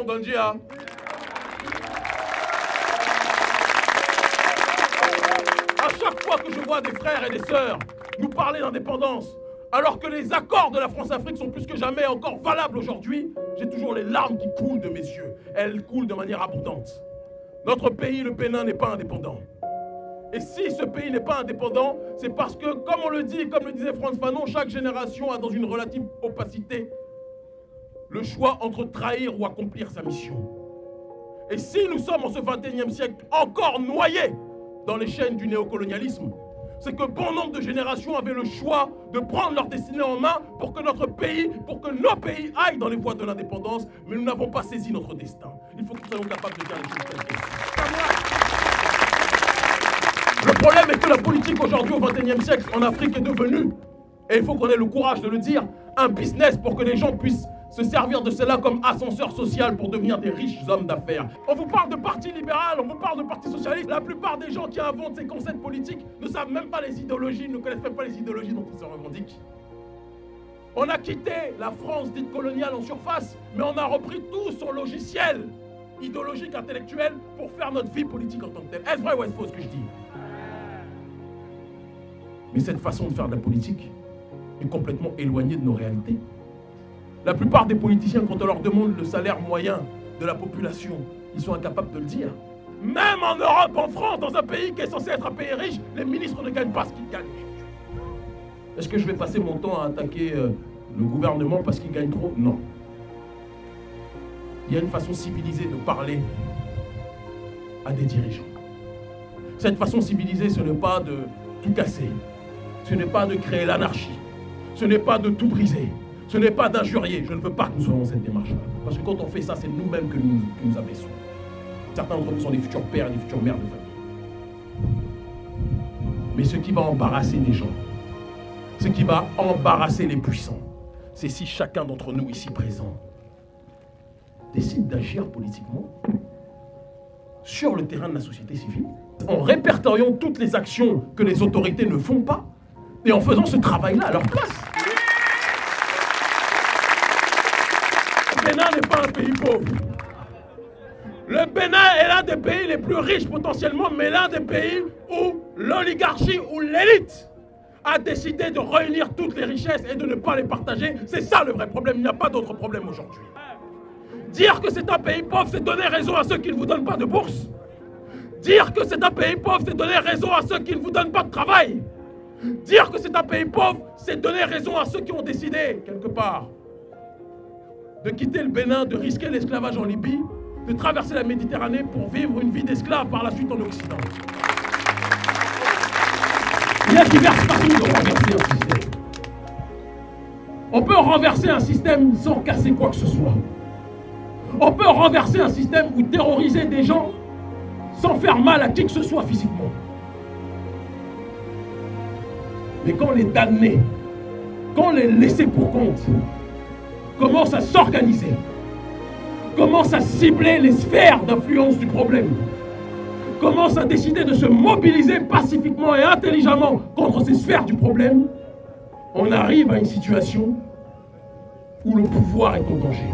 Gandia. À chaque fois que je vois des frères et des sœurs nous parler d'indépendance, alors que les accords de la France-Afrique sont plus que jamais encore valables aujourd'hui, j'ai toujours les larmes qui coulent de mes yeux. Elles coulent de manière abondante. Notre pays, le Bénin, n'est pas indépendant. Et si ce pays n'est pas indépendant, c'est parce que, comme on le dit, comme le disait Frantz Fanon, chaque génération a dans une relative opacité le choix entre trahir ou accomplir sa mission. Et si nous sommes en ce 21e siècle encore noyés dans les chaînes du néocolonialisme, c'est que bon nombre de générations avaient le choix de prendre leur destinée en main pour que notre pays, pour que nos pays aillent dans les voies de l'indépendance, mais nous n'avons pas saisi notre destin. Il faut que nous soyons capables de dire les choses telles qu'elles sont. Le problème est que la politique aujourd'hui au 21e siècle en Afrique est devenue, et il faut qu'on ait le courage de le dire, un business pour que les gens puissent se servir de cela comme ascenseur social pour devenir des riches hommes d'affaires. On vous parle de parti libéral, on vous parle de parti socialiste. La plupart des gens qui inventent ces concepts politiques ne savent même pas les idéologies, ne connaissent même pas les idéologies dont ils se revendiquent. On a quitté la France dite coloniale en surface, mais on a repris tout son logiciel idéologique, intellectuel, pour faire notre vie politique en tant que telle. Est-ce vrai ou est-ce faux ce que je dis? Mais cette façon de faire de la politique est complètement éloignée de nos réalités. La plupart des politiciens, quand on leur demande le salaire moyen de la population, ils sont incapables de le dire. Même en Europe, en France, dans un pays qui est censé être un pays riche, les ministres ne gagnent pas ce qu'ils gagnent. Est-ce que je vais passer mon temps à attaquer le gouvernement parce qu'il gagne trop? Non. Il y a une façon civilisée de parler à des dirigeants. Cette façon civilisée, ce n'est pas de tout casser. Ce n'est pas de créer l'anarchie. Ce n'est pas de tout briser. Ce n'est pas d'injurier. Je ne veux pas que nous soyons dans cette démarche-là. Parce que quand on fait ça, c'est nous-mêmes que nous abaissons. Certains d'entre nous sont des futurs pères et des futures mères de famille. Mais ce qui va embarrasser les gens, ce qui va embarrasser les puissants, c'est si chacun d'entre nous ici présents décide d'agir politiquement sur le terrain de la société civile, en répertoriant toutes les actions que les autorités ne font pas, et en faisant ce travail-là à leur place. Le Bénin n'est pas un pays pauvre. Le Bénin est l'un des pays les plus riches potentiellement, mais l'un des pays où l'oligarchie ou l'élite a décidé de réunir toutes les richesses et de ne pas les partager. C'est ça le vrai problème, il n'y a pas d'autre problème aujourd'hui. Dire que c'est un pays pauvre, c'est donner raison à ceux qui ne vous donnent pas de bourse. Dire que c'est un pays pauvre, c'est donner raison à ceux qui ne vous donnent pas de travail. Dire que c'est un pays pauvre, c'est donner raison à ceux qui ont décidé, quelque part, de quitter le Bénin, de risquer l'esclavage en Libye, de traverser la Méditerranée pour vivre une vie d'esclave par la suite en Occident. Il y a diverses façons de renverser un système. On peut renverser un système sans casser quoi que ce soit. On peut renverser un système ou terroriser des gens sans faire mal à qui que ce soit physiquement. Mais quand les damnés, quand les laissés pour compte commencent à s'organiser, commencent à cibler les sphères d'influence du problème, commencent à décider de se mobiliser pacifiquement et intelligemment contre ces sphères du problème, on arrive à une situation où le pouvoir est en danger.